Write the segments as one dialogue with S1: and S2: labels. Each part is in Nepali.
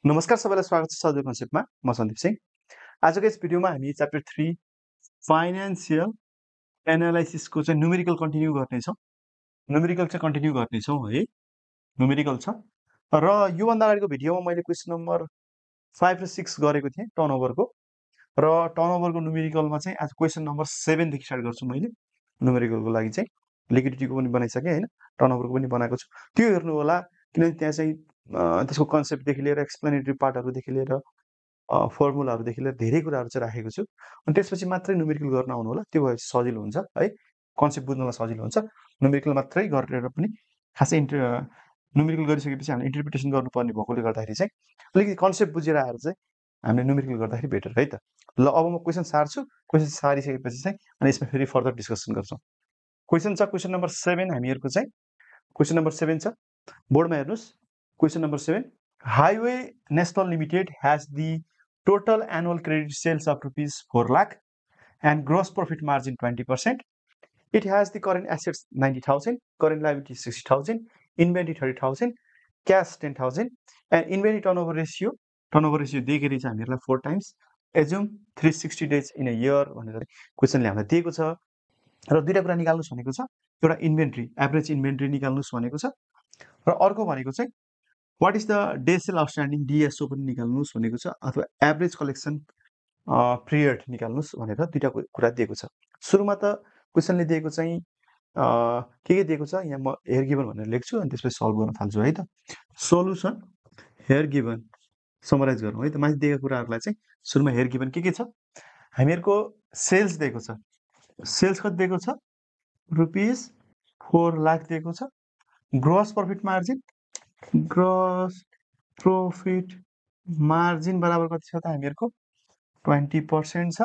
S1: नमस्कार सबैलाई स्वागत छ सजिलो कन्सेप्टमा म सन्दीप सिंह। आजको यस भिडियोमा हामी च्याप्टर 3 फाइनान्शियल एनालाइसिसको चाहिँ न्युमेरिकल कन्टिन्यू गर्नेछौँ। न्युमेरिकल चाहिँ कन्टिन्यू गर्नेछौँ है, न्युमेरिकल छ। र योभन्दा अगाडिको भिडियोमा मैले क्वेसन नम्बर 5 र 6 गरेको थिएँ टर्नओभरको, र टर्नओभरको न्युमेरिकलमा चाहिँ आज क्वेसन नम्बर 7 देखि स्टार्ट गर्छु मैले। न्युमेरिकलको लागि चाहिँ लिक्विडिटीको पनि बनाइसकेँ हैन, टर्नओभरको पनि बनाएको छु। त्यो हेर्नु होला किनभने त्यहाँ चाहिँ त्यसको कन्सेप्टदेखि लिएर एक्सप्लेनेटरी पार्टहरूदेखि लिएर फर्मुलाहरूदेखि लिएर धेरै कुराहरू चाहिँ राखेको छु। अनि त्यसपछि मात्रै न्युमेरिकल गर्न आउनु होला, त्यो भएपछि सजिलो हुन्छ है, कन्सेप्ट बुझ्नलाई सजिलो हुन्छ। न्युमेरिकल मात्रै गरेर पनि खासै न्युमेरिकल गरिसकेपछि हामीले इन्टरप्रिटेसन गर्नुपर्ने भएकोले गर्दाखेरि चाहिँ अलिकति कन्सेप्ट बुझेर आएर चाहिँ हामीले न्युमेरिकल गर्दाखेरि बेटर है त। ल अब म क्वेसन सार्छु, क्वेसन सारिसकेपछि चाहिँ अनि यसमा फेरि फर्दर डिस्कसन गर्छौँ। क्वेसन छ क्वेसन नम्बर 7 हामीहरूको चाहिँ क्वेसन नम्बर 7 छ, बोर्डमा हेर्नुहोस्। Question number 7, highway national limited has the total annual credit sales of rupees 4 lakh and gross profit margin 20%. It has the current assets 90,000, current liability 60,000, inventory 30,000, cash 10,000 and inventory turnover ratio दिएखेरि चाहिँ हामीहरूलाई 4 times, assume 360 days in a year भनेर क्वेसनले हामीलाई दिएको छ। र दुईटा कुरा निकाल्नुस् भनेको छ, एउटा इन्भेन्ट्री एभरेज इन्भेन्ट्री निकाल्नुस् भनेको छ, र अर्को भनेको चाहिँ what is the day sale outstanding DSO पनि निकाल्नुस् भनेको छ, अथवा एभरेज कलेक्सन पिरियड निकाल्नुस् भनेर दुईटा कुरा दिएको छ। सुरुमा त क्वेसनले दिएको चाहिँ के दिएको छ, यहाँ म हेयर गिभन भनेर लेख्छु अनि त्यसपछि सल्भ गर्न थाल्छु है त। सोलुसन हेयर गिभन समराइज गरौँ है त। माथि दिएका कुराहरूलाई चाहिँ सुरुमा हेयर गिभन के छ, हामीहरूको सेल्स दिएको छ, सेल्स कति दिएको छ, रुपिस 4 लाख दिएको छ। ग्रोस प्रॉफिट मार्जिन बराबर कति छ त हामीहरूको 20% छ।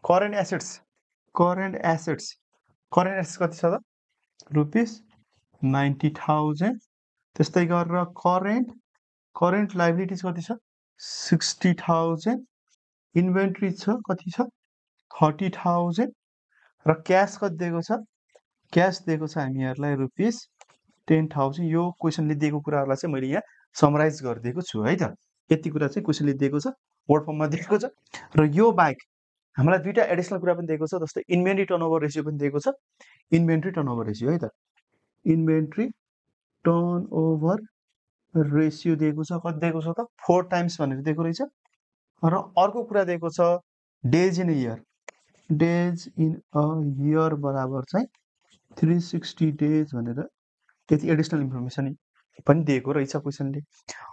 S1: करेन्ट एसेट्स कति छ त, रुपिस 90,000। त्यस्तै गरेर करेन्ट लाइबिलिटिज कति छ, 60,000। इन्भेन्ट्री छ कति छ, 30,000। र क्यास कति दिएको छ, क्यास दिएको छ हामीहरूलाई रुपिस 10,000। यो क्वेसनले दिएको कुराहरूलाई चाहिँ मैले यहाँ समराइज गरिदिएको छु है त। यति कुरा चाहिँ क्वेसनले दिएको छ, वर्ड फर्ममा दिएको छ। र यो बाहेक हामीलाई दुईटा एडिसनल कुरा पनि दिएको छ, जस्तै इन्भेन्ट्री टर्नओभर रेसियो पनि दिएको छ। इन्भेन्ट्री टर्नओभर रेसियो है त, इन्भेन्ट्री टर्नओभर रेसियो दिएको छ, कति दिएको छ त, 4 times भनेर दिएको रहेछ। र अर्को कुरा दिएको छ डेज इन अ इयर बराबर चाहिँ 360 डेज भनेर त्यति एडिसनल इन्फर्मेसन पनि दिएको रहेछ क्वेसनले।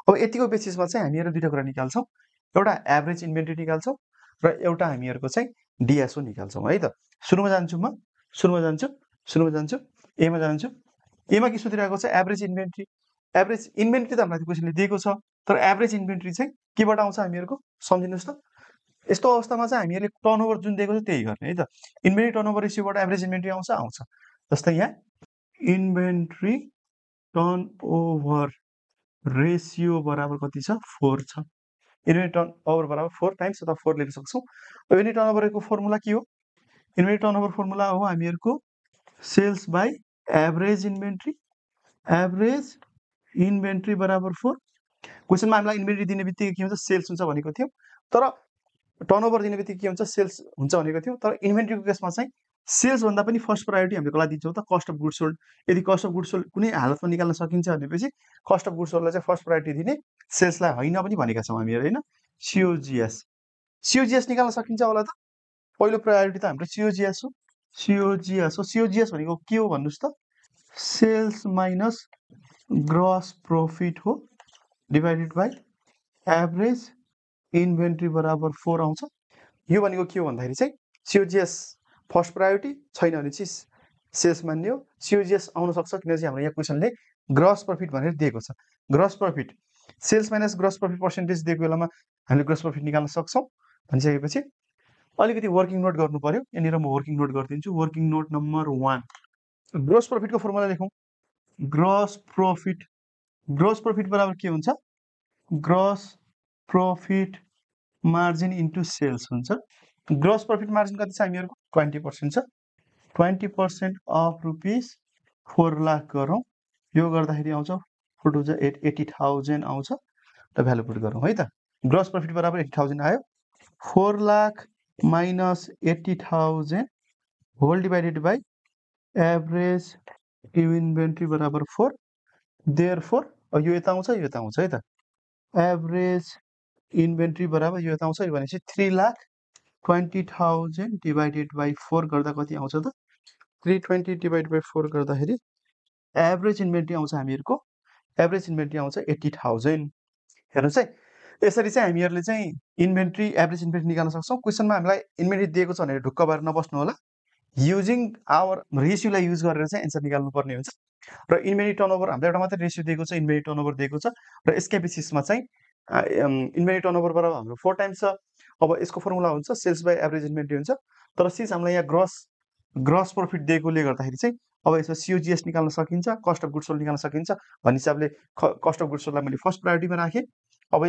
S1: अब यतिको बेसिसमा चाहिँ हामीहरू दुईटा कुरा निकाल्छौँ, एउटा एभरेज इन्भेन्ट्री निकाल्छौँ र एउटा हामीहरूको चाहिँ डिएसओ निकाल्छौँ है त। सुरुमा जान्छु एमा जान्छु। एमा के सोधिरहेको छ, एभरेज इन्भेन्ट्री त हामीलाई क्वेसनले दिएको छ, तर एभरेज इन्भेन्ट्री चाहिँ केबाट आउँछ हामीहरूको सम्झिनुहोस् त। यस्तो अवस्थामा चाहिँ हामीहरूले टर्नओभर जुन दिएको छ त्यही गर्ने है त। इन्भेन्ट्री टर्नओभर रेसियोबाट एभरेज इन्भेन्ट्री आउँछ। जस्तै यहाँ इन्भेन्ट्री टर्नओभर रेसियो बराबर कति छ, 4 छ। इन्भेन्ट्री टर्नओभर बराबर 4 times अथवा 4 लेख्न सक्छौँ। इन्भेन्ट्री टर्नओभरको फर्मुला के हो, इन्भेन्ट्री टर्नओभर फर्मुला हो हामीहरूको सेल्स बाई एभरेज इन्भेन्ट्री बराबर 4। क्वेसनमा हामीलाई इन्भेन्ट्री दिने बित्तिकै के हुन्छ, सेल्स हुन्छ भनेको थियो, तर टर्नओभर दिने बित्तिकै के हुन्छ, सेल्स हुन्छ भनेको थियो। तर इन्भेन्ट्रीको केसमा चाहिँ सेल्स भन्दा पनि फर्स्ट प्रायोरिटी हामीले कसलाई दिन्छौँ त, कस्ट अफ गुड्स सोल्ड। यदि कस्ट अफ गुड्स सोल्ड कुनै हालतमा निकाल्न सकिन्छ भनेपछि कस्ट अफ गुड्स सोल्डलाई चाहिँ फर्स्ट प्रायोरिटी दिने, सेल्सलाई होइन पनि भनेका छौँ हामीहरू होइन। सिओजिएस निकाल्न सकिन्छ होला त, पहिलो प्रायोरिटी त हाम्रो सिओजिएस हो। सिओजिएस भनेको के हो भन्नुहोस् त, सेल्स माइनस ग्रस प्रॉफिट हो, डिवाइडेड बाई एभरेज इन्भेन्ट्री बराबर 4 आउँछ। यो भनेको के हो भन्दाखेरि चाहिँ सिओजिएस फर्स्ट प्रायोरिटी छैन भने चाहिँ सेल्स मान्ने हो। सिओजिएस आउन सक्छ किनकि हाम्रो यहाँ क्वेसनले ग्रस प्रॉफिट भनेर दिएको छ। Gross profit sales minus gross profit percentage दिएको बेलामा हामीले ग्रस प्रॉफिट निकाल्न सक्छौँ भनिसकेपछि अलिकति वर्किङ नोट गर्नु पर्यो। यहाँनिर म वर्किङ नोट गरिदिन्छु। वर्किङ नोट नम्बर 1, ग्रस प्रॉफिटको फर्मुला लेखौँ। ग्रस प्रॉफिट बराबर के हुन्छ, gross profit margin into sales हुन्छ। ग्रस प्रॉफिट मार्जिन कति छ हामीहरूको 20% छ। 20% अफ रुपिस 4 लाख गरौँ, यो गर्दाखेरि आउँछ 4 to 80,000 आउँछ। र भ्यालु पुट गरौँ है त। ग्रस प्रफिट बराबर 80,000 आयो। 4 lakh minus 80,000 whole divided by average inventory बराबर 4। देयरफोर यो यता आउँछ यो यता आउँछ है त। एभरेज इन्भेन्ट्री बराबर यो यता आउँछ यो भनेपछि 3,20,000 डिभाइडेड बाई 4 गर्दा कति आउँछ त? 320 डिभाइड बाई 4 गर्दाखेरि एभरेज इन्भेन्ट्री आउँछ हामीहरूको, एभरेज इन्भेन्ट्री आउँछ 80,000। हेर्नुहोस् है, यसरी चाहिँ हामीहरूले चाहिँ इन्भेन्ट्री एभरेज इन्भेन्ट्री निकाल्न सक्छौँ। क्वेसनमा हामीलाई इन्भेन्ट्री दिएको छ भनेर ढुक्क भएर नबस्नु होला। युजिङ आवर रेसियोलाई युज गरेर चाहिँ एन्सर निकाल्नु पर्ने हुन्छ। र इन्भेन्ट्री टर्नओभर हामीलाई एउटा मात्रै रेसियो दिएको छ, इन्भेन्ट्री टर्नओभर दिएको छ र यसकै बेसिसमा चाहिँ इन्भेन्ट्री टर्नओभर बराबर हाम्रो 4 टाइम्स छ। अब यसको फर्मुला हुन्छ सेल्स बाई एभरेज इन्भेन्ट्री हुन्छ। तर सिन्स हामीलाई यहाँ ग्रस प्रफिट दिएकोले गर्दाखेरि चाहिँ अब यसमा सिओजिएस निकाल्न सकिन्छ, कस्ट अफ गुड्स सोल्ड निकाल्न सकिन्छ भन्ने हिसाबले कस्ट अफ गुड्स सोल्डलाई मैले फर्स्ट प्रायोरिटीमा राखेँ। अब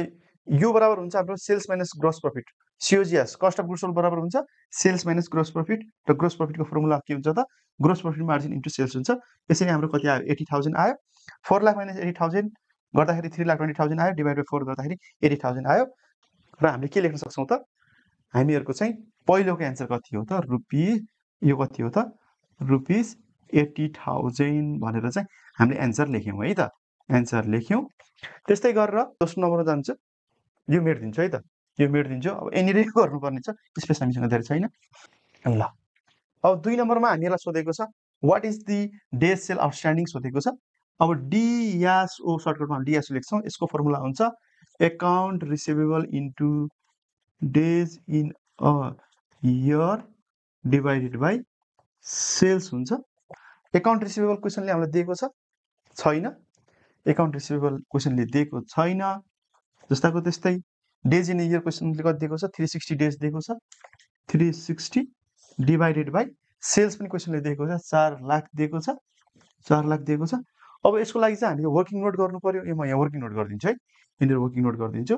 S1: यो बराबर हुन्छ हाम्रो sales minus gross profit. COGS cost of goods sold बराबर हुन्छ सेल्स माइनस ग्रस प्रफिट र ग्रस प्रफिटको फर्मुला के हुन्छ त? Gross profit margin into sales हुन्छ। यसरी हाम्रो कति आयो? 80,000 आयो। 4 लाख माइनस 80,000 गर्दाखेरि 3,20,000 आयो। डिभाइड बाई 4 गर्दाखेरि 80,000 आयो। र हामीले के लेख्न सक्छौँ त? हामीहरूको चाहिँ पहिलोको एन्सर कति हो त? यो कति हो त? रुपिस 80,000 भनेर चाहिँ हामीले एन्सर लेख्यौँ है त। एन्सर लेख्यौँ। त्यस्तै गरेर दोस्रो नम्बरमा जान्छ। यो मेटिदिन्छु है त, यो मेटिदिन्छु। अब यहाँनिर गर्नुपर्ने छ, स्पेस हामीसँग धेरै छैन। ल अब 2 नम्बरमा हामीलाई सोधेको छ what is the days sale outstanding सोधेको छ। अब डिएसओ सर्टकटमा डिएसओ लेख्छौँ। यसको फर्मुला हुन्छ account receivable into days in a year divided by sales हुन्छ। एकाउन्ट रिसिभेबल क्वेसनले हामीलाई दिएको छैन। एकाउन्ट रिसिभेबल क्वेसनले दिएको छैन। जस्ताको त्यस्तै डेज इन इयर क्वेसनले कति दिएको छ? 360 डेज दिएको छ। 360 डिभाइडेड बाई सेल्स पनि क्वेसनले दिएको छ 4 लाख दिएको छ। 4 लाख दिएको छ। अब यसको लागि चाहिँ हामीले वर्किङ नोट गर्नु पर्यो। म यहाँ वर्किङ नोट गरिदिन्छु है। यहाँनिर वर्किङ नोट गरिदिन्छु।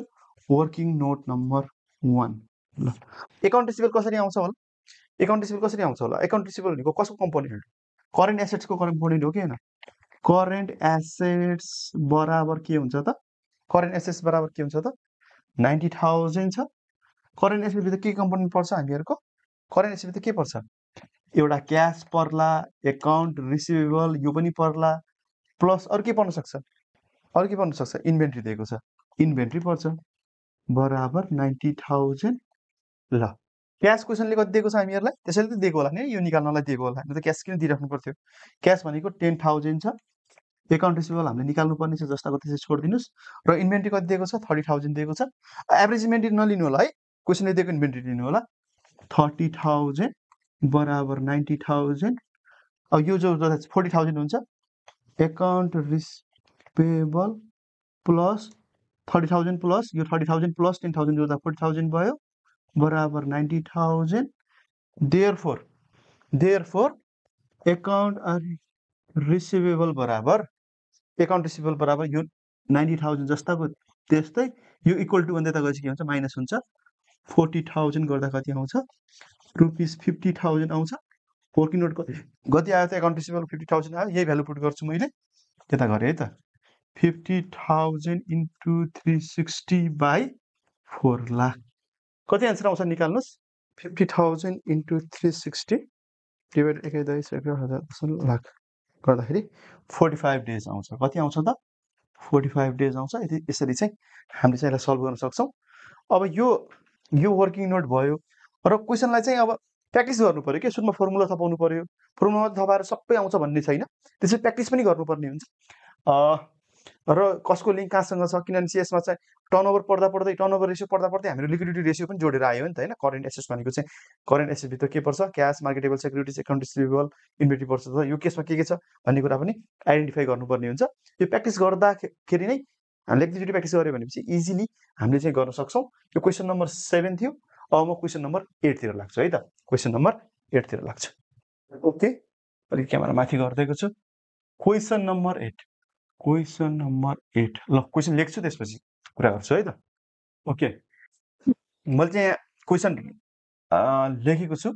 S1: Working note number 1। ल एकाउन्ट रिसिभेबल कसरी आउँछ होला? एकाउन्ट रिसिभेबल कसरी आउँछ होला? एकाउन्ट रिसिभेबल भनेको कसको कम्पोनेन्ट? करेन्ट एसेट्सको कम्पोनेन्ट हो कि हैन? करेन्ट एसेट्स बराबर के हुन्छ त? करेन्ट एसेट्स बराबर के हुन्छ त? 90,000 छ। करेन्ट एसेट भित्र के कम्पोनेन्ट पर्छ हामीहरूको? करेन्ट एसेट भित्र के पर्छ? एउटा क्यास पर्ला, एकाउन्ट रिसिभेबल यो पनि पर्ला, प्लस अरु के पर्न सक्छ? अरु के पर्न सक्छ? इन्भेन्ट्री दिएको छ, इन्भेन्ट्री पर्छ बराबर 90,000। ल क्यास क्वेसनले कति दिएको छ हामीहरूलाई? त्यसैले त दिएको होला नि, यो निकाल्नलाई दिएको होला। नि त क्यास किन दिइराख्नु पर्थ्यो? क्यास भनेको 10,000 छ। एकाउन्ट रिसिभेबल हामीले निकाल्नु पर्ने छ, जस्ताको त्यसै छोडिदिनुस्। र इन्भेन्ट्री कति दिएको छ? 30,000 दिएको छ। एभरेज इन्भेन्ट्री नलिनु होला है, क्वेसनले दिएको इन्भेन्ट्री लिनु होला। 30,000 बराबर 90,000। अब यो जो 40,000 हुन्छ एकाउन्ट रिसिभेबल प्लस 30,000 प्लस यो 30,000 प्लस 10,000 जोड्दा 40,000 भयो बराबर 90,000। देयरफोर एकाउन्ट रिसिभेबल बराबर यो 90,000 जस्ताको त्यस्तै यो इक्वल टु भन्दा यता गएपछि के हुन्छ? माइनस हुन्छ। 40,000 गर्दा कति आउँछ? रुपिस 50,000 आउँछ। वर्किङ नोट कति आयो त? एकाउन्ट रिसिभेबल 50,000 आयो। यही भ्यालु पुट गर्छु मैले। त्यता गरेँ है त। 50,000 इन्टु 360 बाई 4 लाख कति एन्सर आउँछ निकाल्नुहोस्। 50,000 इन्टु 360 डिभाइड 1,10,000 लाख गर्दाखेरि 45 डेज आउँछ। कति आउँछ त? 45 डेज आउँछ। यसरी चाहिँ हामीले चाहिँ यसलाई सल्भ गर्न सक्छौँ। अब यो वर्किङ नोट भयो र क्वेसनलाई चाहिँ अब प्र्याक्टिस गर्नु पर्यो के? सुरुमा फर्मुला थपाउनु पर्यो। फर्मुला थपाएर सबै आउँछ भन्ने छैन, त्यसरी प्र्याक्टिस पनि गर्नुपर्ने हुन्छ। र कसको लिङ्क कहाँसँग छ? किनभने यसमा चाहिँ टर्नओभर टर्नओभर रेसियो पढ्दा हाम्रो लिक्विडिटी रेसियो पनि जोडेर आयो नि त हैन। करेन्ट एसेट्स भनेको चाहिँ करेन्ट एसेट भित्र के पर्छ? Cash, marketable securities, account receivable, inventory पर्छ। त यो केसमा के छ भन्ने कुरा पनि आइडेन्टिफाई गर्नुपर्ने हुन्छ। यो प्र्याक्टिस गर्दाखेरि नै हामीले एकचोटि प्र्याक्टिस गऱ्यो भनेपछि इजिली हामीले चाहिँ गर्न सक्छौँ। यो क्वेसन नम्बर 7 थियो। अब म क्वेसन नम्बर 8 तिर लाग्छु है त। क्वेसन नम्बर 8 तिर लाग्छु। ओके, अलिक क्यामेरा माथि गर्दैको छु। Question number 8। Question number 8। ल क्वेसन लेख्छु त्यसपछि कुरा गर्छु है त। ओके, मैले चाहिँ यहाँ क्वेसन लेखेको छु।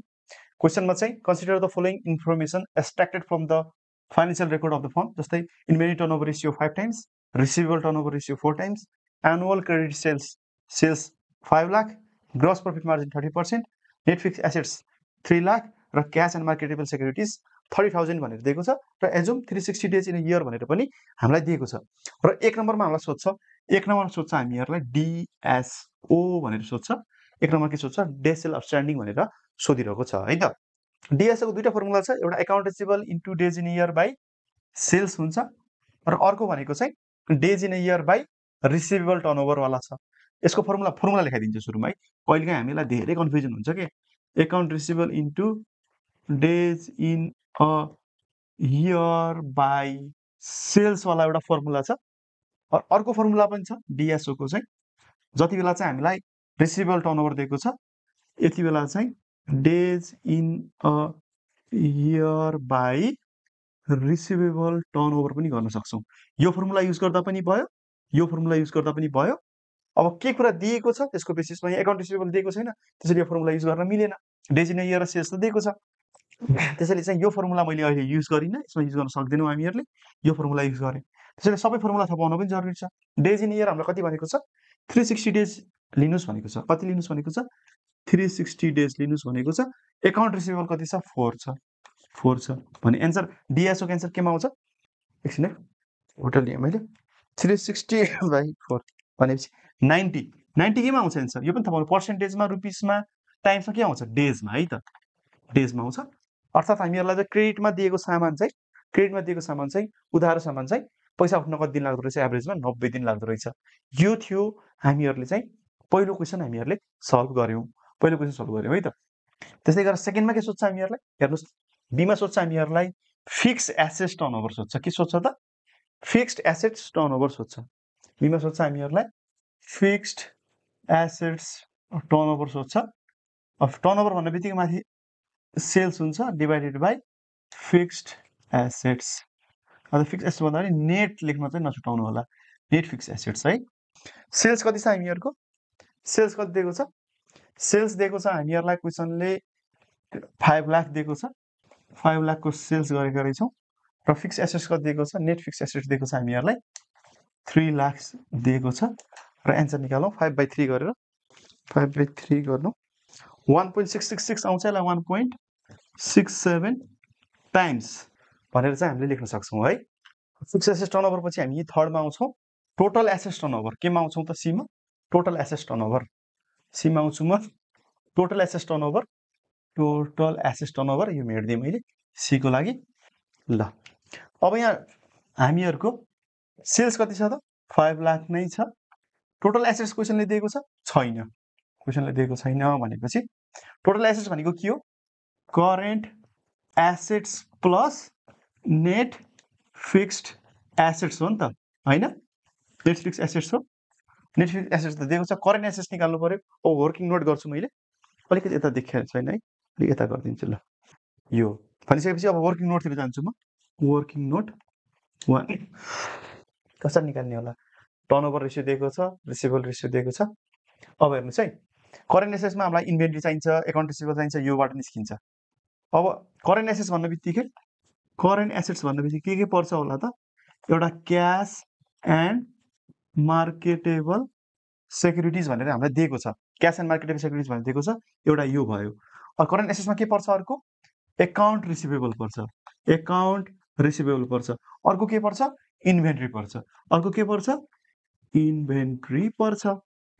S1: क्वेसनमा चाहिँ consider the following information extracted from the financial record of the firm. जस्तै inventory turnover ratio 5 times, receivable turnover ratio 4 times, annual credit sales 5 lakh, gross profit margin 30%, net fixed assets 3 lakh र क्याश एन्ड मार्केटेबल सेक्युरिटिज 30,000 भनेर दिएको छ र एजुम 360 डेज इन इयर भनेर पनि हामीलाई दिएको छ र एक नम्बरमा हामीलाई सोध्छ हामीहरूलाई डिएसओ भनेर सोध्छ एक नम्बर के सोध्छ डेज सेल आउटस्ट्यान्डिङ भनेर सोधिरहेको छ है त डिएसओ को दुईटा फर्मुला छ एउटा account receivable into days in year by sales हुन्छ र अर्को भनेको चाहिँ days in year by receivable turnover वाला छ यसको फर्मुला लेखाइदिन्छु सुरुमा है कहिलेकाहीँ हामीलाई धेरै कन्फ्युजन हुन्छ के account receivable into days in a year by sales वाला एउटा फर्मुला छ अर्को फर्मुला पनि छ डिएसओ को चाहिँ जति बेला चाहिँ हामीलाई रिसिभेबल टर्नओभर दिएको छ यति बेला चाहिँ days in a year by receivable turnover पनि गर्न सक्छौं यो फर्मुला युज गर्दा पनि भयो यो फर्मुला युज गर्दा पनि भयो अब के कुरा दिएको छ त्यसको बेसिसमा अकाउन्ट रिसिभेबल दिएको छैन त्यसैले यो फर्मुला युज गर्न मिलेन डेज इन अ इयर र सेल्स त दिएको छ त्यसैले चाहिँ यो फर्मुला मैले अहिले युज गरिनँ यसमा युज गर्न सक्दैनौँ हामीहरूले यो फर्मुला युज गरेँ त्यसैले सबै फर्मुला थाहा पाउन पनि जरुरी छ डेज इन इयर हामीलाई कति भनेको छ 360 डेज लिनुस् भनेको छ कति लिनुस् भनेको छ 360 डेज लिनुस् भनेको छ अकाउन्ट रिसिभेबल कति छ 4 छ भने एन्सर डिएसओ को एन्सर केमा आउँछ एकछिन है होटल लिए मैले 360 बाई 4 भनेपछि 90 केमा आउँछ एन्सर यो पनि थाहा पाउनु पर्सेन्टेजमा रुपिसमा टाइम्समा के आउँछ डेजमा है त डेजमा आउँछ अर्थात् हामीहरूलाई चाहिँ क्रेडिटमा दिएको सामान चाहिँ उधारो सामान चाहिँ पैसा उठ्न कति दिन लाग्दो रहेछ एभरेजमा 90 दिन लाग्दो रहेछ यो थियो हामीहरूले चाहिँ पहिलो क्वेसन हामीहरूले सल्भ गर्यौं है त त्यसै गरेर सेकेन्डमा के सोध्छ हामीहरूलाई हेर्नुस् बीमा सोध्छ हामीहरूलाई फिक्स्ड एसेट्स टर्नओभर सोध्छ के सोध्छ त फिक्स्ड एसेट्स टर्नओभर सोध्छ बीमा सोध्छ हामीहरूलाई फिक्स्ड एसेट्स टर्नओभर सोध्छ अब टर्नओभर भन्ने बित्तिकै माथि सेल्स हुन्छ डिभाइडेड बाई फिक्स्ड एसेट्स अब फिक्स्ड एसेट्स भन्दा पनि नेट लेख्न चाहिँ नछुटाउनु होला नेट फिक्स्ड एसेट्स है सेल्स कति छ हामीहरूको सेल्स कति दिएको छ सेल्स दिएको छ हामीहरूलाई क्वेसनले 5 लाख दिएको छ 5 लाखको सेल्स गरेका रहेछौँ र फिक्स्ड एसेट्स कति दिएको छ नेट फिक्स्ड एसेट्स दिएको छ हामीहरूलाई 3 लाख दिएको छ र एन्सर निकालौँ 5/3 गरेर 5/3 गर्नु 1.666 आउँछ यसलाई 1.67 टाइम्स भनेर चाहिँ हामीले लेख्न सक्छौँ है फिक्स्ड एसेट्स टर्नओभर पछि हामी थर्डमा आउँछौँ टोटल एसेट्स टर्नओभर केमा आउँछौँ त सीमा टोटल एसेट्स टर्नओभर सीमा आउँछु म टोटल एसेट्स टर्नओभर यो मेट्दिएँ मैले सी को लागि ल अब यहाँ हामीहरूको सेल्स कति छ त 5 लाख नै छ टोटल एसेट्स क्वेसनले दिएको छैन भनेपछि टोटल एसेट्स भनेको के हो current assets plus net fixed assets हो नि त हैन नेट फिक्स्ड एसेट्स हो नेट फिक्स्ड एसेट्स त दिएको छ करेन्ट एसेट्स निकाल्नु पर्यो ओ वर्किङ नोट गर्छु मैले अलिकति यता देखेको छैन है अलिक यता गरिदिन्छु ल यो भनिसकेपछि अब वर्किङ नोटतिर जान्छु म वर्किङ नोट 1 कसरी निकाल्ने होला टर्नओभर रेशियो दिएको छ रिसिभेबल रेशियो दिएको छ अब हेर्नुस् है करेन्ट एसेट्समा हामीलाई इन्भेन्ट्री चाहिन्छ अकाउन्ट रिसिभेबल चाहिन्छ योबाट निस्किन्छ अब करेन्ट एसेट्स भन्ने बित्तिकै के पर्छ होला त एउटा क्याश एन्ड मार्केटेबल सेक्युरिटिज भनेर हामीलाई दिएको छ क्याश एन्ड मार्केटेबल सेक्युरिटिज भनेर दिएको छ एउटा यो भयो अब करेन्ट एसेट्समा के पर्छ अर्को अकाउन्ट रिसिभेबल पर्छ अर्को के पर्छ इन्भेन्ट्री पर्छ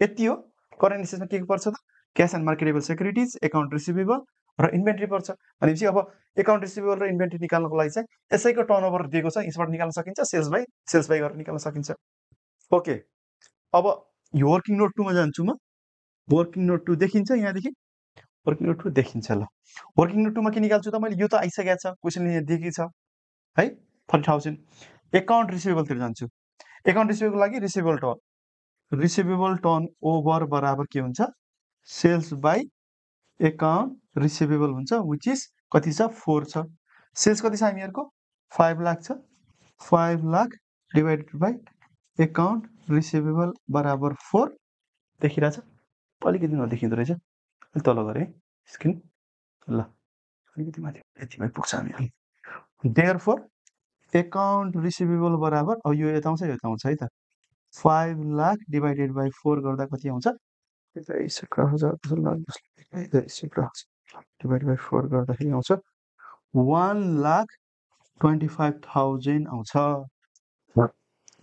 S1: यति हो करेन्ट एसेट्समा के पर्छ त cash and marketable securities account receivable र इन्भेन्ट्री पर्छ भनेपछि अब अकाउन्ट रिसिभेबल र इन्भेन्ट्री निकाल्नको लागि चाहिँ यसैको टर्नओभर दिएको छ यसबाट निकाल्न सकिन्छ सेल्स बाइ गरेर निकाल्न सकिन्छ ओके अब यो वर्किङ नोट 2 मा जान्छु म वर्किङ नोट 2 देखिन्छ यहाँदेखि वर्किङ नोट 2 देखिन्छ ल वर्किङ नोट 2 मा के निकाल्छु त मैले यो त आइसकेको छ क्वेशनले यहाँ दिएकै छ है 30,000 अकाउन्ट रिसिभेबल तिर जान्छु अकाउन्ट रिसिभेबलको लागि रिसिभेबल टर्न ओभर बराबर के हुन्छ सेल्स बाइ अकाउन्ट रिसिभेबल हुन्छ व्हिच इज कति छ 4 छ सेल्स कति छ हामीहरुको 5 लाख छ 5 lakh divided by account receivable बराबर 4 देखिरहेछ अलिकति नदेखिँदो रहेछ अलि तल गरे स्क्रिन ल अलिकति माथि यतिमै पुग्छ हामी देयरफोर अकाउन्ट रिसिभेबल बराबर अब यो यता आउँछ है त 5 लाख डिभाइडेड बाई 4 गर्दा कति आउँछ डिभाइडेड बाई 4 गर्दाखेरि आउँछ 1,25,000 आउँछ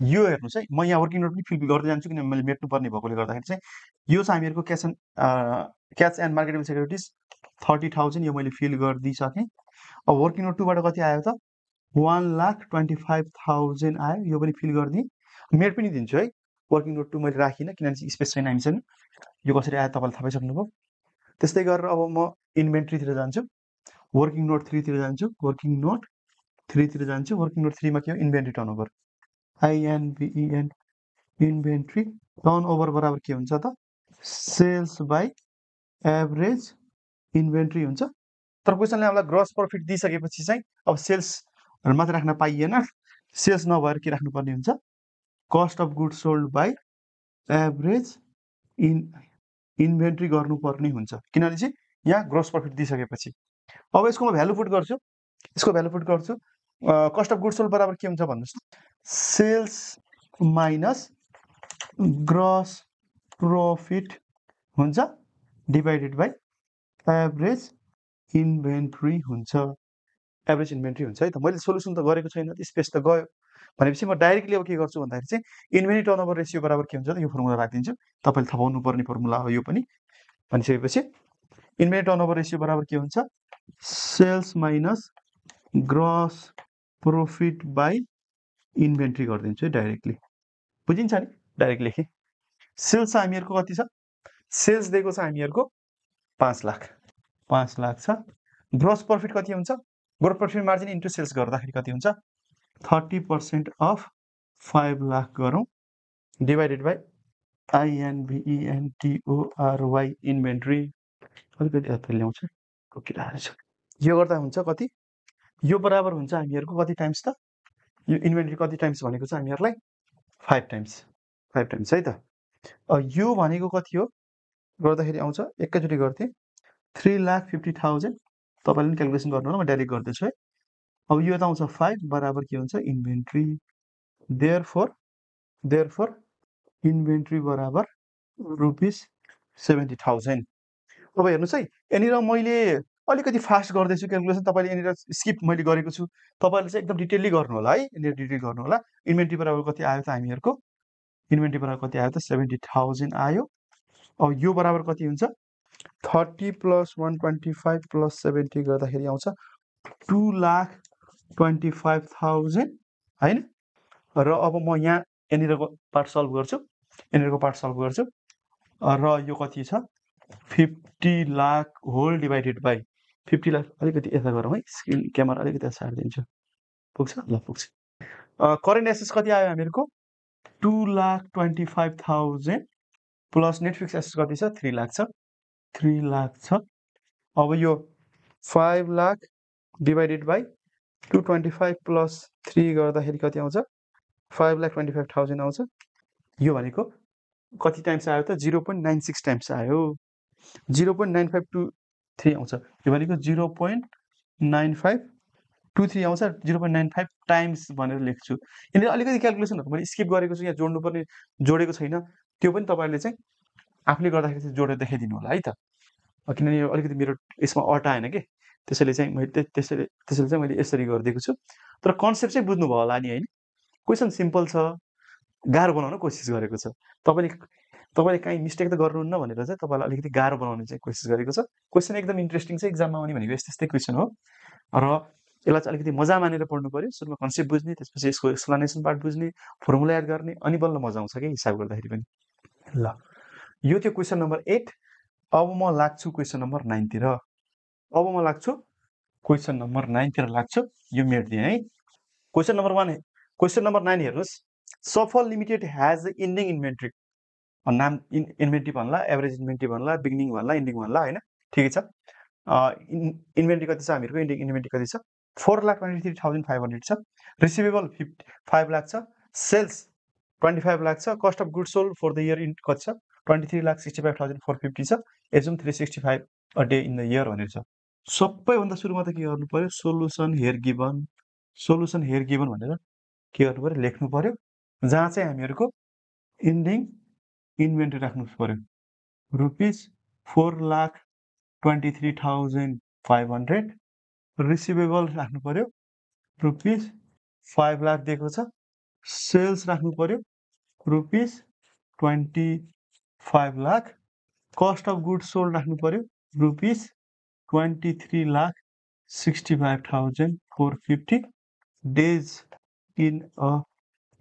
S1: यो हेर्नुस् है म यहाँ वर्किङ नोट पनि फिल गर्दै जान्छु किनभने मैले मेट्नु पर्ने भएकोले गर्दाखेरि चाहिँ यो चाहिँ हामीहरूको क्यास एन्ड मार्केटेबल सेक्युरिटिज 30,000 यो मैले फिल गरिदिइसकेँ अब वर्किङ नोट 2 बाट कति आयो त 1,25,000 आयो यो पनि फिल गरिदिएँ मेट पनि दिन्छु है वर्किङ नोट 2 मैले राखिनँ किनभने स्पेस छैन हामीसँग यो कसरी आयो तपाईँले थाहा पाइसक्नुभयो त्यस्तै गरेर अब म इन्भेन्ट्रीतिर जान्छु वर्किङ नोट 3 तिर जान्छु वर्किङ नोट 3 तिर जान्छु वर्किङ नोट 3 मा के हो inventory turnover INVEN inventory turnover बराबर के हुन्छ त सेल्स बाई एभरेज इन्भेन्ट्री हुन्छ तर क्वेसनले हामीलाई ग्रस प्रफिट दिइसकेपछि चाहिँ अब सेल्स मात्र राख्न पाइएन सेल्स नभएर के राख्नुपर्ने हुन्छ cost of goods sold by average inventory गर्नुपर्ने हुन्छ किनभने चाहिँ यहाँ ग्रस प्रफिट दिइसकेपछि अब यसको म भ्यालु पुट गर्छु कस्ट अफ गुड्स सोल्ड बराबर के हुन्छ भन्नुहोस् त सेल्स माइनस ग्रस प्रफिट हुन्छ डिभाइडेड बाई एभरेज इन्भेन्ट्री हुन्छ एभरेज इन्भेन्ट्री हुन्छ है त मैले सोल्युसन त गरेको छैन स्पेस त गयो भनेपछि म डाइरेक्टली अब के गर्छु भन्दाखेरि चाहिँ इन्भेन्ट्री टर्नओभर रेसियो बराबर के हुन्छ त यो फर्मुला राखिदिन्छु तपाईँले थाहा पाउनु पर्ने फर्मुला हो यो पनि भनिसकेपछि इन्भेन्ट्री टर्नओभर रेसियो बराबर के हुन्छ sales minus gross profit by inventory गरिदिन्छु है डाइरेक्टली बुझिन्छ नि डाइरेक्ट लेखेँ सेल्स चाहिँ हामीहरूको कति छ सेल्स दिएको छ हामीहरूको 5 लाख छ ग्रोस प्रफिट कति हुन्छ gross profit margin into sales गर्दाखेरि कति हुन्छ 30% अफ 5 लाख गरौँ डिभाइडेड बाई INVENTORY इन्भेन्ट्री अलिकति यता ल्याउँछ कोकिरहेको छ यो गर्दा हुन्छ कति यो बराबर हुन्छ हामीहरूको कति टाइम्स त यो इन्भेन्ट्री कति टाइम्स भनेको छ हामीहरूलाई 5 टाइम्स है त यो भनेको कति हो गर्दाखेरि आउँछ एकैचोटि गर्थे 3,50,000 तपाईँले पनि क्यालकुलेसन गर्नु होला म डाइरेक्ट गर्दैछु है अब यो त आउँछ 5 बराबर के हुन्छ इन्भेन्ट्री देयरफोर इन्भेन्ट्री बराबर ₹70,000 अब हेर्नुहोस् है यहाँनिर मैले अलिकति फास्ट गर्दैछु क्यालकुलेसन तपाईँले यहाँनिर स्किप मैले गरेको छु तपाईँले चाहिँ एकदम डिटेलली गर्नु होला है यहाँनिर डिटेल गर्नु होला इन्भेन्ट्री बराबर कति आयो त हामीहरूको इन्भेन्ट्री बराबर कति आयो त 70,000 आयो अब यो बराबर कति हुन्छ 30 + 125 + 70 गर्दाखेरि आउँछ 2,25,000 हैन र अब म यहाँनिरको पार्ट सल्भ गर्छु र यो कति छ 50 lakh whole divided by 50 lakh अलिकति यता गरौँ है स्क्रिन क्यामेरा अलिकति सारिदिन्छु पुग्छ ल पुग्छ करेन्ट एसेट्स कति आयो हामीहरूको 2,25,000 प्लस नेट फिक्स एसेट्स कति छ 3 लाख छ अब यो 5 लाख डिभाइडेड बाई 225 प्लस 3 गर्दाखेरि कति आउँछ 5,25,000 आउँछ यो भनेको कति टाइम्स आयो त 0.96 टाइम्स आयो 0.9523 आउँछ यो भनेको 0.9523 आउँछ 0.95 टाइम्स भनेर लेख्छु यिनीहरू अलिकति क्यालकुलेसनहरू मैले स्किप गरेको छु यहाँ जोड्नुपर्ने जोडेको छैन त्यो पनि तपाईँले चाहिँ आफूले गर्दाखेरि चाहिँ जोडेर देखाइदिनु होला है त किनभने यो अलिकति मेरो यसमा अटाएन के त्यसैले चाहिँ मैले यसरी गरिदिएको छु तर कन्सेप्ट चाहिँ बुझ्नुभयो होला नि होइन क्वेसन सिम्पल छ गाह्रो बनाउन कोसिस गरेको छ तपाईँले काहीँ मिस्टेक त गर्नुहुन्न भनेर चाहिँ तपाईँलाई अलिकति गाह्रो बनाउने चाहिँ कोसिस गरेको छ क्वेसन एकदम इन्ट्रेस्टिङ छ एक्जाममा आउने भनेको यस्तै क्वेसन हो र यसलाई चाहिँ अलिकति मजा मानेर पढ्नु पर्यो सुरुमा कन्सेप्ट बुझ्ने त्यसपछि यसको एक्सप्लेनेसन पार्ट बुझ्ने फर्मुला याद गर्ने अनि बल्ल मजा आउँछ कि हिसाब गर्दाखेरि पनि ल यो थियो क्वेसन नम्बर 8 अब म लाग्छु क्वेसन नम्बर 9 तिर यो मेट दिएँ है क्वेसन नम्बर 9 हेर्नुहोस् सफल लिमिटेड हैज एन्डिङ इन्भेन्ट्री नाम इन्भेन्ट्री भन्ला एभरेज इन्भेन्ट्री भन्ला बिगिनिङ भन्ला एन्डिङ भन्ला हैन ठिकै छ इन्भेन्ट्री कति छ हामीहरूको एन्डिङ इन्भेन्ट्री कति छ 4,23,500 छ रिसिभेबल 5 लाख छ सेल्स 25 लाख छ cost of goods sold for the year कति छ 23,65,450 छ assume 365 a day in the year भनेर छ सबैभन्दा सुरुमा त के गर्नु पर्यो सोलुसन हेयर गिभन भनेर के गर्नु पर्यो लेख्नु पर्यो जहाँ चाहिँ हामीहरूको इन्डिङ इन्भेन्ट्री राख्नु पर्यो रुपिस 4,23,500 रिसिभेबल राख्नु पर्यो रुपिस 5 लाख दिएको छ सेल्स राख्नु पर्यो rupees 25 lakh cost of goods sold राख्नु पर्यो rupees 23,65,450 days in a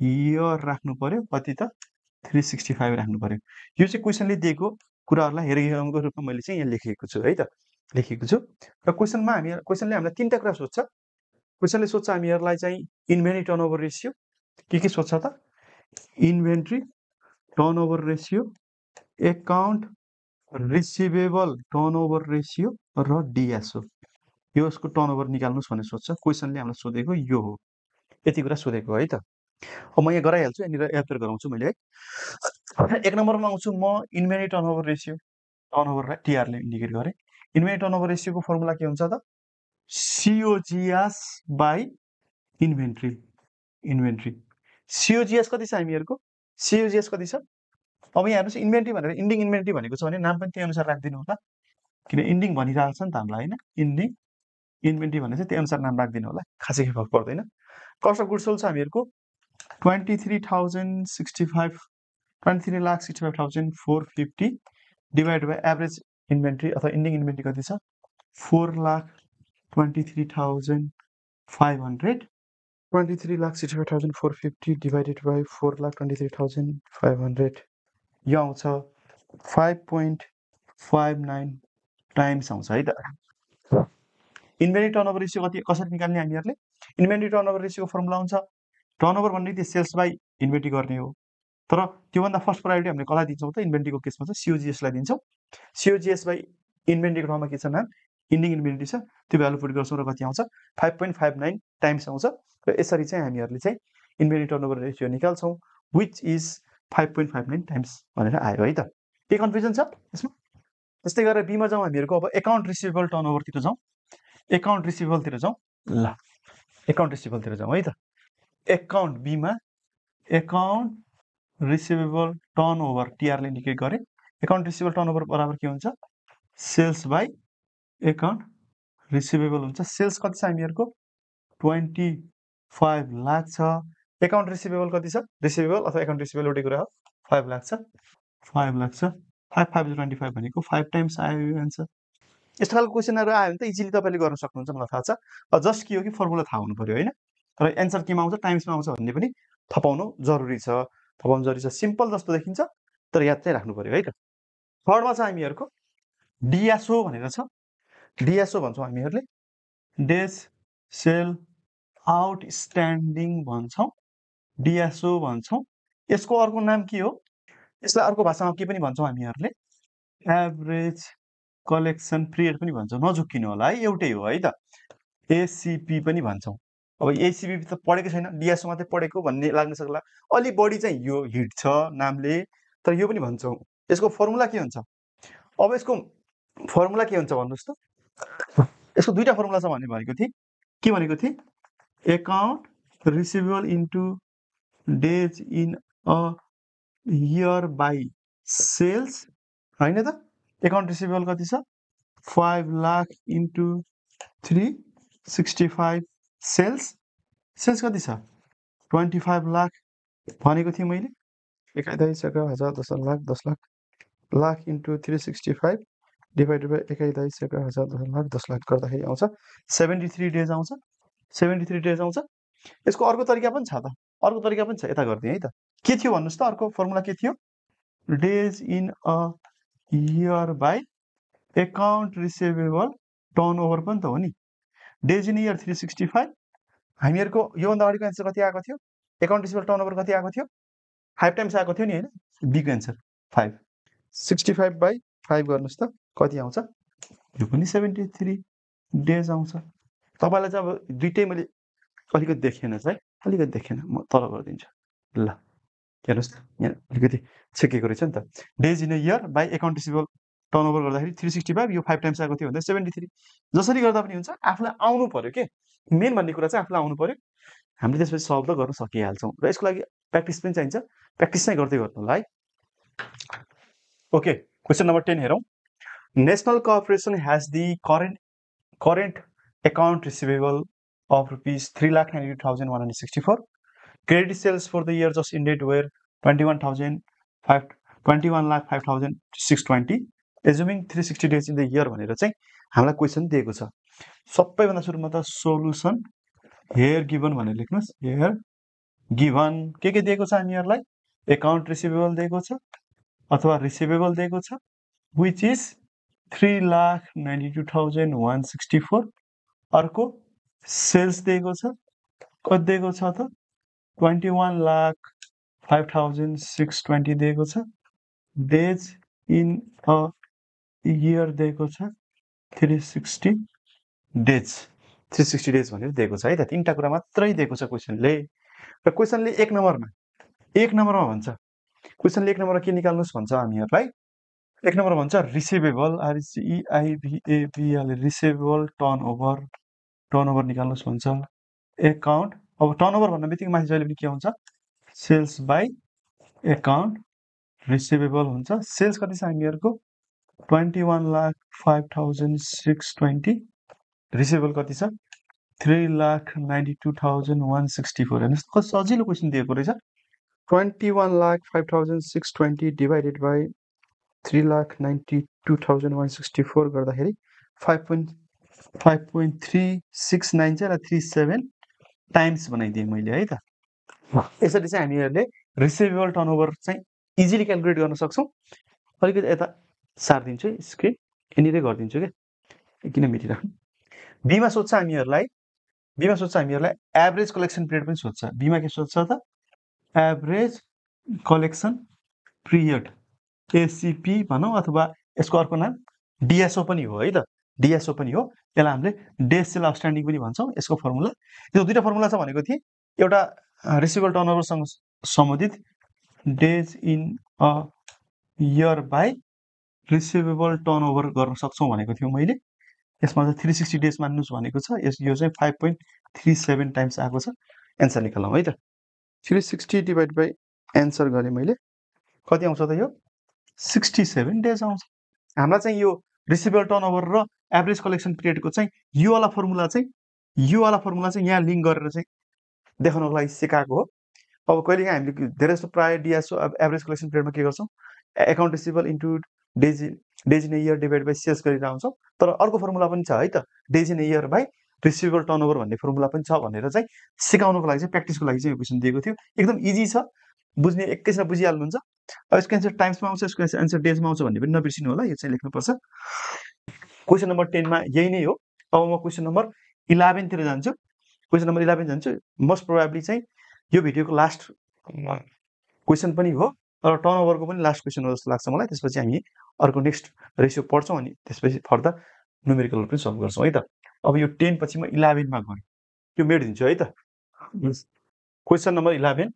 S1: year राख्नु पर्यो कति त 365 राख्नु पर्यो यो चाहिँ क्वेसनले दिएको कुराहरुलाई हेरघेरको रूपमा मैले चाहिँ यहाँ लेखेको छु है त लेखेको छु र क्वेसनमा क्वेसनले हामीलाई तीनटा कुरा सोध्छ क्वेसनले सोध्छ हामीहरुलाई चाहिँ इन्भेन्ट्री टर्नओभर रेशियो के सोध्छ त inventory turnover ratio account receivable turnover ratio र डिएसओ यसको टर्नओभर निकाल्नुस् भनेर सोध्छ क्वेसनले हामीलाई सोधेको यो हो यति कुरा सोधेको है त अब म यहाँ गराइहाल्छु यहाँनिर एप्टर गराउँछु मैले है एक नम्बरमा आउँछु म इन्भेन्ट्री टर्नओभर रेशियो टर्नओभरलाई टीआरले इन्डिकेट गरे इन्भेन्ट्री टर्नओभर रेशियोको फर्मुला के हुन्छ त COGS बाइ इन्भेन्ट्री COGS कति छ हामीहरुको COGS कति छ अब यहाँ हेर्नुस् इन्भेन्ट्री भनेर इन्डिङ इन्भेन्ट्री भनेको छ भने नाम पनि त्यही अनुसार राख्दिनु होला किन इन्डिङ भनिरहेको छ नि त हामीलाई हैन इन्डिङ इन्भेन्ट्री भने चाहिँ त्यही अनुसार नाम राख्दिनु होला खासै फरक पर्दैन कस्ट अफ गुड्स सोल्ड छ हामीहरुको 23,65,450 डिवाइड बाइ एभरेज इन्भेन्ट्री अथवा इन्डिङ इन्भेन्ट्री कति छ 4,23,500 23,65,450 डिवाइडेड बाइ 4,23,500 यो आउँछ 5.59 टाइम्स आउँछ है त इन्भेन्ट्री टर्नओभर रेशियो कति कसरी निकाल्ने हामीहरुले इन्भेन्ट्री टर्नओभर रेशियोको फर्मुला हुन्छ टर्नओभर भन्ने त्यो सेल्स बाइ इन्भेन्ट्री गर्ने हो तर त्यो भन्दा फर्स्ट प्रायोरिटी हामीले कसलाई दिन्छौं त इन्भेन्ट्रीको केसमा चाहिँ COGS लाई दिन्छौं COGS बाइ इन्भेन्ट्रीको ठाउँमा के छ नाम इन्डिङ इन्भेन्ट्री छ त्यो भ्यालु पुट गर्छौं र कति आउँछ 5.59 टाइम्स आउँछ र यसरी चाहिँ हामीहरुले चाहिँ इन्भेन्ट्री टर्नओभर रेशियो निकाल्छौं व्हिच इज 5.59 टाइम्स भनेर आयो है त के कन्फ्युजन छ यसमा त्यस्तै गरेर बी मा जाउँ हामीहरुको अब अकाउन्ट रिसिभेबल टर्नओभर तिर जाउँ अकाउन्ट रिसिभेबल तिर जाउँ ल अकाउन्ट रिसिभेबल तिर जाउँ है त अकाउन्ट बी मा अकाउन्ट रिसिभेबल टर्नओभर टीआर ले इन्डिकेट गरे अकाउन्ट रिसिभेबल टर्नओभर बराबर के हुन्छ सेल्स बाइ अकाउन्ट रिसिभेबल हुन्छ सेल्स कति छ हामीहरुको 25 लाख छ अकाउन्ट रिसिभेबल कति छ रिसिभेबल अथवा अकाउन्ट रिसिभेबल एउटै कुरा हो 5 लाख छ 5 लाख छ 5 5 25 भनेको 5 टाइम्स आयो यो आन्सर यस्तो खालको क्वेशनहरु आयो भने त इजिली तपाईले गर्न सक्नुहुन्छ मलाई थाहा छ जस्ट के हो कि फर्मुला थाहा हुनु पर्यो हैन र आन्सर केमा आउँछ टाइम्समा आउँछ भन्ने पनि थपाउनु जरुरी छ सिम्पल जस्तो देखिन्छ तर याद चाहिँ राख्नु पर्यो है त थर्डमा छ हामीहरुको डिएसओ भनेर छ डिएसओ भन्छौं हामीहरुले डेज सेल आउटस्ट्यान्डिङ भन्छौं डिएसओ भन्छौं यसको अर्को नाम के हो यसलाई अर्को भाषामा के पनि भन्छौं हामीहरुले एभरेज कलेक्सन पिरियड पनि भन्छौं नझुक्किनु होला है एउटै हो है त एसीपी पनि भन्छौं अब एसीपी त पढेको छैन डिएसओ मात्रै पढेको भन्ने लाग्न सक्ला अलि बढी चाहिँ यो हिट छ नामले तर यो पनि भन्छौं यसको फर्मुला के हुन्छ अब यसको फर्मुला के हुन्छ भन्नुस् त यसको दुईटा फर्मुला छ भन्ने भनेको थिए के भनेको थिए account receivable into days in a year by sales हैन त अकाउन्ट रिसिभेबल कति छ 5 लाख इन्टु 365 सेल्स कति छ 25 लाख भनेको थिए मैले 1,10,000 10 lakh into 365 divided by 1,10,000 10 lakh गर्दाखेरि आउँछ 73 डेज आउँछ 73 डेज आउँछ यसको अर्को तरिका पनि छ त यता गर्दिए है त के थियो भन्नुस् त अर्को फर्मुला के थियो days in a year by account receivable turnover पनि त हो नि डेज इन इयर 365 हामीहरुको यो भन्दा अगाडिको आन्सर कति आएको थियो अकाउन्ट रिसिभेबल टर्नओभर कति आएको थियो 5 टाइम्स आएको थियो नि हैन बी को आन्सर 5 65 बाइ 5 गर्नुस् त कति आउँछ यो पनि 73 डेज आउँछ तपाईलाई चाहिँ अब दुईटै मैले अलिकति देखेन चाहिँ म तल गर्दिन्छु ल हेर्नुस् त यहाँ अलिकति छेकेको रहेछ नि त days in a year by account receivable turnover गर्दाखेरि 365 यो 5 टाइम्स आएको थियो भन्दा 73 जसरी गर्दा पनि हुन्छ आफुलाई आउनु पर्यो के मेन भन्ने कुरा चाहिँ आफुलाई आउनु पर्यो हामीले त्यसपछि सल्भ त गर्न सकिहाल्छौँ र यसको लागि प्र्याक्टिस पनि चाहिन्छ प्र्याक्टिस नै गर्दै गर्नु होला है ओके क्वेसन नम्बर 10 हेरौँ national corporation has the current account receivable of rupees 3,92,164 credit sales for the year just ended were 21,05,620 assuming 360 days in the year भनेर चाहिँ हामीलाई क्वेसन दिएको छ सबैभन्दा सुरुमा त सोलुसन here given भनेर लेख्नुस् here given के दिएको छ हामीहरुलाई account receivable दिएको छ अथवा receivable दिएको छ which is 3,92,164 अर्को सेल्स दिएको छ कति दिएको छ त 21,05,620 दिएको छ डेज इन अ इयर दिएको छ 360 डेज 360 डेज भनेर दिएको छ है त तीनटा कुरा मात्रै दिएको छ क्वेशनले र क्वेशनले एक नम्बरमा भन्छ क्वेशनले एक नम्बरमा के निकाल्नुस् भन्छ हामीहरुलाई एक नम्बर भन्छ रिसिभेबल RCEIVABL रिसिभेबल टर्नओभर निकाल्नुस् भन्छ एकाउन्ट अब टर्नओभर भन्ने बित्तिकै माथि जहिले पनि के हुन्छ सेल्स बाइ एकाउन्ट रिसिभेबल हुन्छ सेल्स कति छ हामीहरुको 21,05,620 रिसिभेबल कति छ 3,92,164 हेर्नुस् कति सजिलो क्वेशन दिएको रहेछ 21,05,620 डिवाइडेड बाइ 3,92,164 गर्दाखेरि 5.369 चाहिँ र 37 टाइम्स बनाइदिएँ मैले है त यसरी चाहिँ हामीहरुले रिसिभेबल टर्नओभर चाहिँ इजिली क्याल्कुलेट गर्न सक्छौं अलिकति यता सार्दिन्छु स्क्रिन यनिरै गर्दिन्छु के किन मेटिराख्नु बीमा सोध्छ हामीहरुलाई एभरेज कलेक्सन पिरियड पनि सोध्छ बीमा के सोध्छ त एभरेज कलेक्सन पिरियड एसीपी भनौं अथवा यसको अर्को नाम डीएसओ पनि हो है त डीएसओ पनि हो त्यसलाई हामीले डेज सेल आउटस्ट्यान्डिङ पनि भन्छौं यसको फर्मुला यो दुईटा फर्मुला छ भनेको थिए एउटा रिसिभेबल टर्नओभर सँग सम्बन्धित days in a year by receivable turnover गर्न सक्छौं भनेको थियो मैले यसमा चाहिँ 360 डेज मान्नुस् भनेको छ यो चाहिँ 5.37 टाइम्स आएको छ एन्सर निकालौं है त 360 डिवाइड बाइ एन्सर गरे मैले कति आउँछ त यो 67 डेज आउँछ हामीलाई चाहिँ यो रिसिभेबल टर्नओभर र एभरेज कलेक्सन पिरियडको चाहिँ यो वाला फर्मुला चाहिँ यहाँ लिंक गरेर चाहिँ देखाउनको लागि सिकाएको हो अब कहिलेकाहीँ हामीले धेरै जस्तो प्राय डीएसओ एभरेज कलेक्सन पिरियडमा के गर्छौं account receivable into days in year divide by sales गरेर आउँछौं तर अर्को फर्मुला पनि छ है त days in year by receivable turnover भन्ने फर्मुला पनि छ भनेर चाहिँ सिकाउनको लागि चाहिँ प्र्याक्टिसको लागि चाहिँ यो क्वेशन दिएको थियो एकदम इजी छ बुझ्ने एकैछिनमा बुझिहाल्नुहुन्छ अब यसको एन्सर टाइम्समा आउँछ यसको एन्सर डेजमा आउँछ भन्ने पनि नबिर्सिनु होला यो चाहिँ लेख्नुपर्छ क्वेशन नम्बर 10 मा यही नै हो अब म क्वेशन नम्बर 11 तिर जान्छु क्वेशन नम्बर 11 जान्छु मोस्ट प्रोबेबली चाहिँ यो भिडियोको लास्ट क्वेशन पनि हो र टर्नओभरको पनि लास्ट क्वेशन हो जस्तो लाग्छ मलाई त्यसपछि हामी अर्को नेक्स्ट रेशियो पढ्छौं अनि त्यसपछि फर्दर न्यूमेरिकल पनि सल्भ गर्छौं है त अब यो 10 पछि म 11 मा गएँ यो मेटिदिन्छु है त क्वेशन नम्बर 11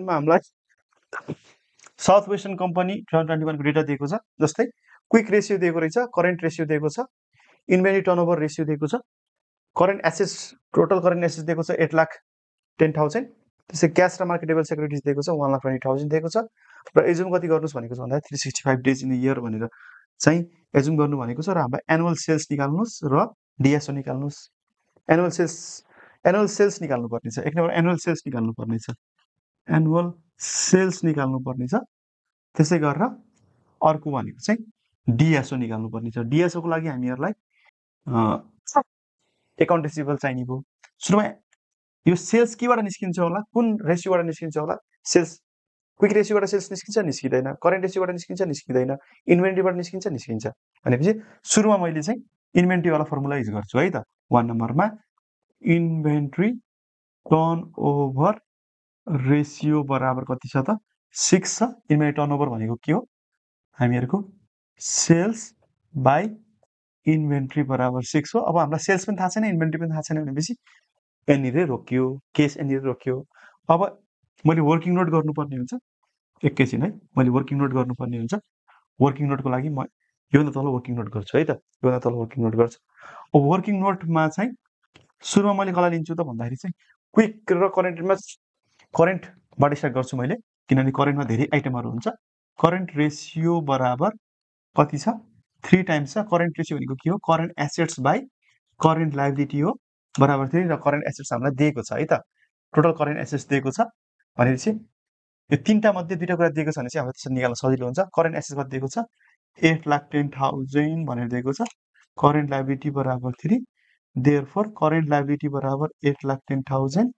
S1: मा हामीलाई साउथ वेस्टर्न कम्पनी 2021 को डेटा दिएको छ जस्तै क्विक रेशियो दिएको रहेछ करेन्ट रेशियो दिएको छ इन्भेन्टरी टर्नओभर रेशियो दिएको छ current assets total current assets दिएको छ 8,10,000 त्यसै क्याश र मार्केटेबल सेक्युरिटिज दिएको छ 1,20,000 दिएको छ र एजुम कति गर्नुस् भनेको छ भन्दा 365 डेज इन इयर भनेर चाहिँ एजुम गर्नु भनेको छ र हाम्रो एनुअल सेल्स निकाल्नुस् र डीएसओ निकाल्नुस् एनुअल सेल्स निकाल्नु पर्ने छ एक नम्बर एनुअल सेल्स निकाल्नु पर्ने छ एनुअल सेल्स निकाल्नु पर्ने छ त्यसै गरेर अर्को भनेको चाहिँ डीएसओ निकाल्नु पर्ने छ डीएसओ को लागि हामीहरुलाई अकाउन्ट रिसिभेबल चाहिने भयो सुरुमा यो सेल्स केबाट निस्किन्छ होला कुन रेशियोबाट निस्किन्छ होला सेल्स क्विक रेशियोबाट सेल्स निस्किदैन करेन्ट रेशियोबाट निस्किदैन इन्भेन्टरीबाट निस्किन्छ भनेपछि सुरुमा मैले चाहिँ इन्भेन्टरी वाला फर्मुला युज गर्छु है त 1 नम्बरमा इन्भेन्टरी टर्नओभर रेशियो बराबर कति छ त 6 छ इन्भेन्टरी टर्नओभर भनेको के हो हामीहरुको सेल्स बाइ इन्भेन्टरी बराबर 6 हो अब हामीलाई सेल्स पनि थाहा छैन इन्भेन्टरी पनि थाहा छैन भनेपछि यनिरै रोकियो केस यनिरै रोकियो अब मैले वर्किङ नोट गर्नुपर्ने हुन्छ एकैछिन है मैले वर्किङ नोट गर्नुपर्ने हुन्छ वर्किङ नोटको लागि म यो न तल वर्किङ नोट गर्छु है त यो न तल वर्किङ नोट गर्छु अब वर्किङ नोटमा चाहिँ सुरुमा मैले कसलाई लिन्छु त भन्दाखेरि चाहिँ क्विक र करेन्टमा करेन्टबाट स्टार्ट गर्छु मैले, किनभने करेन्टमा धेरै आइटमहरू हुन्छ। करेन्ट रेसियो बराबर कति छ? 3 टाइम्स छ। करेन्ट रेसियो भनेको के हो? Current assets by current liability हो, बराबर 3 र करेन्ट एसेट्स हामीलाई दिएको छ है त। टोटल करेन्ट एसेट्स दिएको छ भनेपछि यो तीनटा मध्ये दुईटा कुरा दिएको छ भने चाहिँ हामीलाई त्यसरी निकाल्न सजिलो हुन्छ। करेन्ट एसेट्स कति दिएको छ? 8,10,000 भनेर दिएको छ। करेन्ट लायबिलिटी बराबर 3, देयरफोर करेन्ट लायबिलिटी बराबर 8,10,000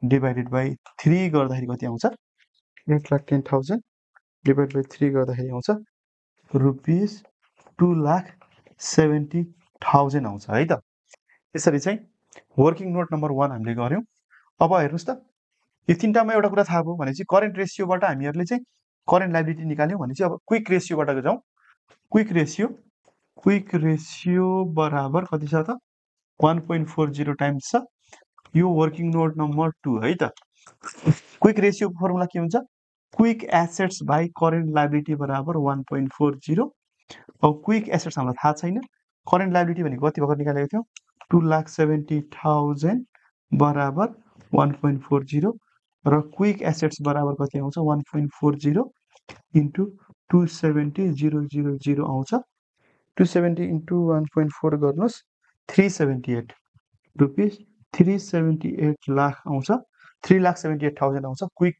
S1: डिभाइडेड बाई 3 गर्दाखेरि कति आउँछ? 8,10,000 डिभाइड बाई 3 गर्दाखेरि आउँछ रुपिस 2,70,000 आउँछ है त। यसरी चाहिँ वर्किङ नोट नम्बर 1 हामीले गर्यौं। अब हेर्नुस् त, यो तीनटामा एउटा कुरा थाहा भयो भने चाहिँ करेन्ट रेसियोबाट हामीहरूले चाहिँ करेन्ट लायबिलिटी निकाल्यौं भने चाहिँ अब क्विक रेसियोबाट जाउँ। क्विक रेसियो बराबर कति छ त? 1.40 टाइम्स छ। यो वर्किङ नोट नम्बर 2 है त। क्विक रेसियो फर्मुला के हुन्छ? Quick assets by current liability बराबर 1.40। अब क्विक एसेट्स हामीलाई थाहा छैन। करेन्ट लायबिलिटी भनेको कति भर्खर निकालेको थियौं? 2,70,000 बराबर 1.40 र क्विक एसेट्स बराबर कति आउँछ? 1.40 इन्टु 270,000 आउँछ। 270 इन्टु 1.4 गर्नुहोस्, 378 रुपिस 378 लाख आउँछ। 3,78,000 आउँछ। क्विक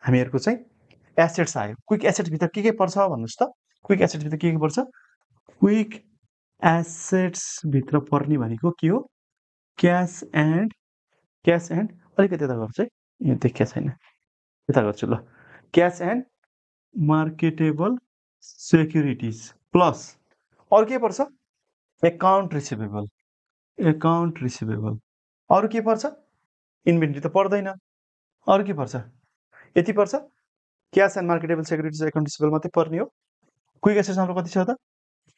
S1: हामीहरूको चाहिँ एसेट्स आयो। क्विक एसेट्स भित्र के पर्छ भन्नुस् त? क्विक एसेट्स भित्र के पर्छ? क्विक एसेट्स भित्र पर्ने भनेको के हो? क्याश एन्ड अलिकति यता गर्छु है, यो देखिया छैन, यता गर्छु ल। Cash and marketable securities plus अरु के पर्छ? Account receivable. अरु के पर्छ? इन्भेन्ट्री त पर्दैन। अरु के पर्छ? यति पर्छ। Cash and marketable securities account receivable मात्रै पर्ने हो। क्विक एसेट्स हाम्रो कति छ त?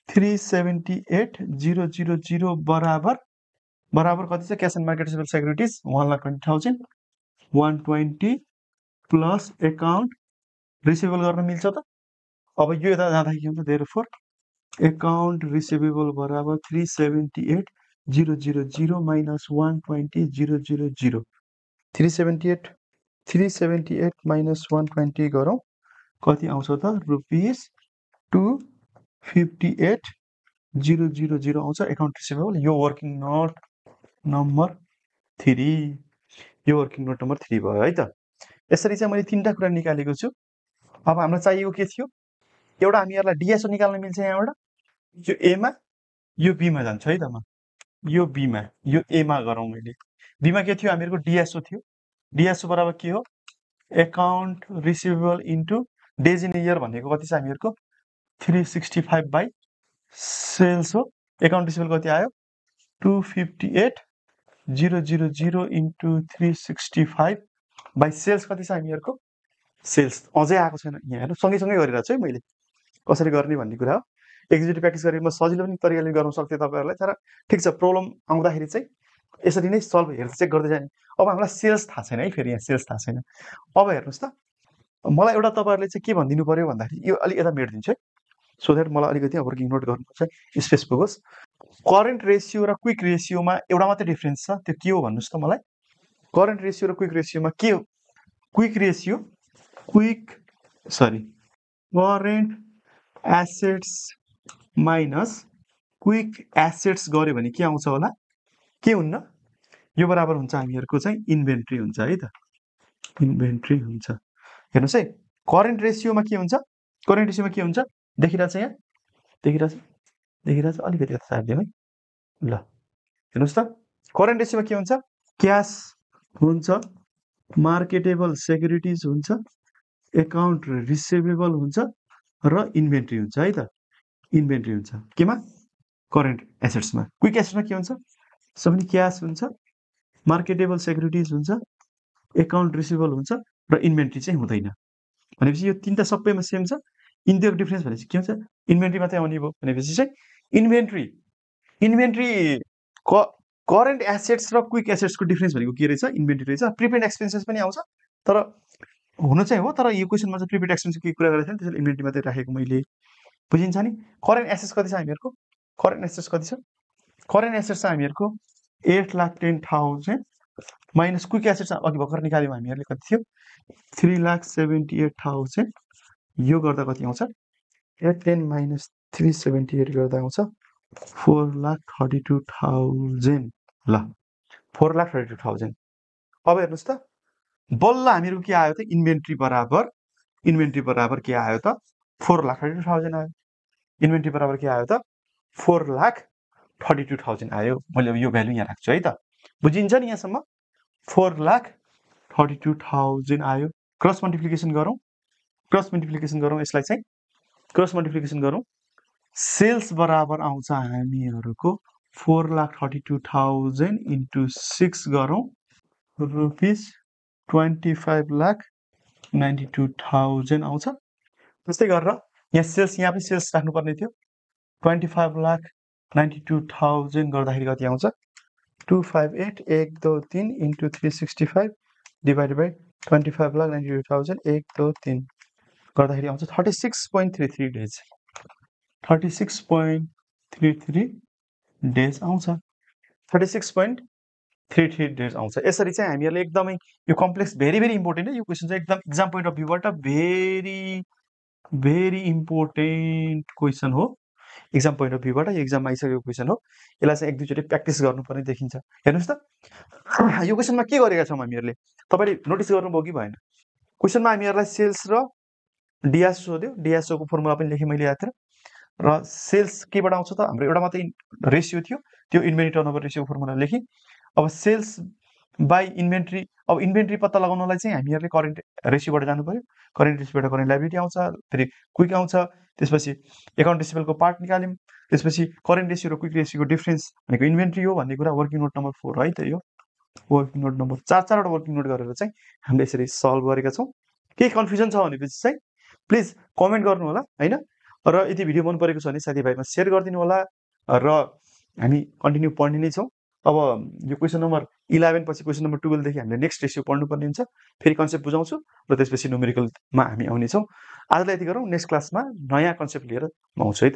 S1: 378,000 बराबर कति छ? Cash and marketable securities 1,20,000, 120 plus account receivable गर्न मिल्छ त? अब यो यता जाँदाखेरि के हुन्छ? देयरफोर एकाउन्ट रिसिभेबल बराबर 378,000 माइनस 120,000। 378 माइनस 120 गरौँ, कति आउँछ त? रुपिस 258,000 आउँछ एकाउन्ट रिसिभेबल। यो वर्किङ नोट नम्बर 3 भयो है त। यसरी चाहिँ मैले तीनटा कुरा निकालेको छु। अब हामीलाई चाहिएको के थियो? एउटा हामीहरुलाई डिएसओ निकाल्न मिल्छ यहाँबाट। यो ए मा, यो बी मा जान्छ है त। म यो बी मा, यो ए मा गरौँ मैले। बी मा के थियो? हामीहरुको डिएसओ थियो। डिएसओ बराबर के हो? Account receivable into days in year भनेको कति छ हामीहरुको? 365 बाई सेल्स हो। एकाउन्ट रिसिभेबल कति आयो? 258,000 इन्टु 365 बाई सेल्स कति छ हामीहरुको? सेल्स अझै आएको छैन। यहाँ हेर्नु, सँगै गरिरहेको छु है मैले, कसरी गर्ने भन्ने कुरा हो। एक्जिक्युटिभ प्र्याक्टिस गरेर म सजिलो पनि तरिकाले गर्न सक्थे तपाईहरुलाई, तर ठिक छ, प्रब्लम आउँदाखेरि चाहिँ यसरी नै सल्भ हेर्दै चेक गर्दै जाने। अब हामीलाई सेल्स थाहा छैन है, फेरि यहाँ सेल्स थाहा छैन। अब हेर्नुस् त, मलाई एउटा तपाईहरुले चाहिँ के भनिदिनु पर्यो भन्दाखेरि, यो अलि यता मेट्दिन्छु है, सो दैट मलाई अलिकति वर्किङ नोट गर्नुपर्छ, स्पेस पुगोस्। करेन्ट रेसियो र क्विक रेसियोमा एउटा मात्रै डिफरेन्स छ, त्यो के हो भन्नुस् त मलाई? करेन्ट रेसियो र क्विक रेसियोमा के हो? Current assets minus quick assets गर्यो भने के आउँछ होला? के हुन्न? यो बराबर हुन्छ हामीहरुको चाहिँ इन्भेन्ट्री हुन्छ है त। इन्भेन्ट्री हुन्छ। हेर्नुस् है, करेन्ट रेसियोमा के हुन्छ? करेन्ट रेसियोमा के हुन्छ? देखिरहेछ यहाँ? देखिरहेछ? अलिकति यता सार्दिउँ है। ल हेर्नुस् त, करेन्ट रेसियोमा के हुन्छ? क्याश हुन्छ, मार्केटेबल सेक्युरिटिज हुन्छ, एकाउन्ट रिसिभेबल हुन्छ र इन्भेन्ट्री हुन्छ है त। इन्भेन्ट्री हुन्छ केमा? करेन्ट एसेट्समा। क्विक एसेट्समा के हुन्छ? सबैले क्याश हुन्छ, मार्केटेबल सेक्युरिटिज हुन्छ, एकाउन्ट रिसिभेबल हुन्छ र इन्भेन्ट्री चाहिँ हुँदैन। भनेपछि यो तीनटा सबैमा सेम छ। इन्डियाको डिफरेन्स भनेपछि के हुन्छ? इन्भेन्ट्री मात्रै आउने भयो भनेपछि चाहिँ इन्भेन्ट्री करेन्ट एसेट्स र क्विक एसेट्सको डिफरेन्स भनेको के रहेछ? इन्भेन्ट्री रहेछ। प्रिपेड एक्सपेन्सेस पनि आउँछ, तर हुनु चाहिँ हो, तर यो क्वेसनमा चाहिँ प्रिपेड एक्सपेन्सेस के कुरा गरेको छैन, त्यसैले इन्भेन्ट्री मात्रै राखेको मैले। बुझिन्छ नि? करेन्ट एसेट्स कति छ हामीहरुको? करेन्ट एसेट्स कति छ? करेन्ट एसेट्स छ हामीहरुको 8,10,000 माइनस क्विक एसेट्स अघि भर्खर निकाल्यौँ हामीहरूले कति थियो 3,78,000 यो गर्दा कति आउँछ 10 minus 378 गर्दा आउँछ 4,32,000 ल 4,32,000 अब हेर्नुस् त बल्ल हामीहरु के आयो त इन्भेन्ट्री बराबर के आयो त 4,32,000 आयो इन्भेन्ट्री बराबर के आयो त 4,32,000 आयो मैले यो भ्यालु यहाँ राख्छु है त बुझिन्छ नि यहाँसम्म 4,32,000 आयो क्रस मल्टिप्लिकेसन गरौँ यसलाई चाहिँ क्रस मल्टिप्लिकेसन गरौँ सेल्स बराबर आउँछ हामीहरुको 4,32,000 into 6 गरौँ रुपीस 25,92,000 आउँछ त्यस्तै गरेर यहाँ सेल्स यहाँ पनि सेल्स राख्नु पर्ने थियो 25,92,000 गर्दाखेरि कति आउँछ 258 1 2 3 into 365 divided by 25,92,000 1 2 3 गर्दाखेरि आउँछ 36.33 days 36.33 days आउँछ 36.33 days आउँछ यसरी चाहिँ हामीहरुले एकदमै यो कम्प्लेक्स भेरी इम्पोर्टेन्ट है यो क्वेशन चाहिँ एकदम एक्जाम पोइन्ट अफ भ्यूबाट भेरी इम्पोर्टेन्ट क्वेशन हो एक्जाम पोइन्ट अफ भ्यूबाट यो एक्जाममा आइसकेको क्वेशन हो यसलाई चाहिँ एक दुई चोटी प्र्याक्टिस गर्नुपर्ने देखिन्छ हेर्नुस् त यो क्वेशनमा के गरेका छौं हामीहरुले तपाईले नोटिस गर्नुभयो कि भएन क्वेशनमा हामीहरुलाई सेल्स र डिएसओ सोध्यो डिएसओ को फर्मुला पनि लेखे मैले याद र सेल्स केबाट आउँछ त हाम्रो एउटा मात्रै रेशियो थियो त्यो इन्भेन्ट्री टर्नओभर रेशियो फर्मुला लेखि अब सेल्स बाइ इन्भेन्ट्री अब इन्भेन्ट्री पत्ता लगाउनलाई चाहिँ हामीहरुले करेन्ट रेशियोबाट जानु पर्यो करेन्ट रेशियोबाट करेन्ट लायबिलिटी आउँछ फेरि क्विक आउँछ त्यसपछि अकाउन्ट रिसिभेबलको पार्ट निकाल्यौं त्यसपछि करेन्ट रेशियो र क्विक रेशियोको डिफरेन्स भनेको इन्भेन्ट्री हो भन्ने कुरा वर्किङ नोट नम्बर 4 है त यो वर्किङ नोट नम्बर 4 वटा वर्किङ नोट गरेर चाहिँ हामीले यसरी सल्भ गरेका छौं के कन्फ्युजन छ भनेपछि चाहिँ प्लिज कमेन्ट गर्नु होला हैन र यदि भिडियो मन परेको छ भने साथीभाइमा शेयर गरिदिनु होला र हामी कन्टिन्यू पढ्ने नै छौं अब यो क्वेशन नम्बर 11 पछि क्वेशन नम्बर 12 देखि हामीले नेक्स्ट रेशियो पढ्नु पर्ने हुन्छ फेरि कन्सेप्ट बुझाउँछु र त्यसपछि न्यूमेरिकलमा हामी आउने छौं आजलाई यति गरौँ नेक्स्ट क्लासमा नयाँ कन्सेप्ट लिएर म आउँछु है त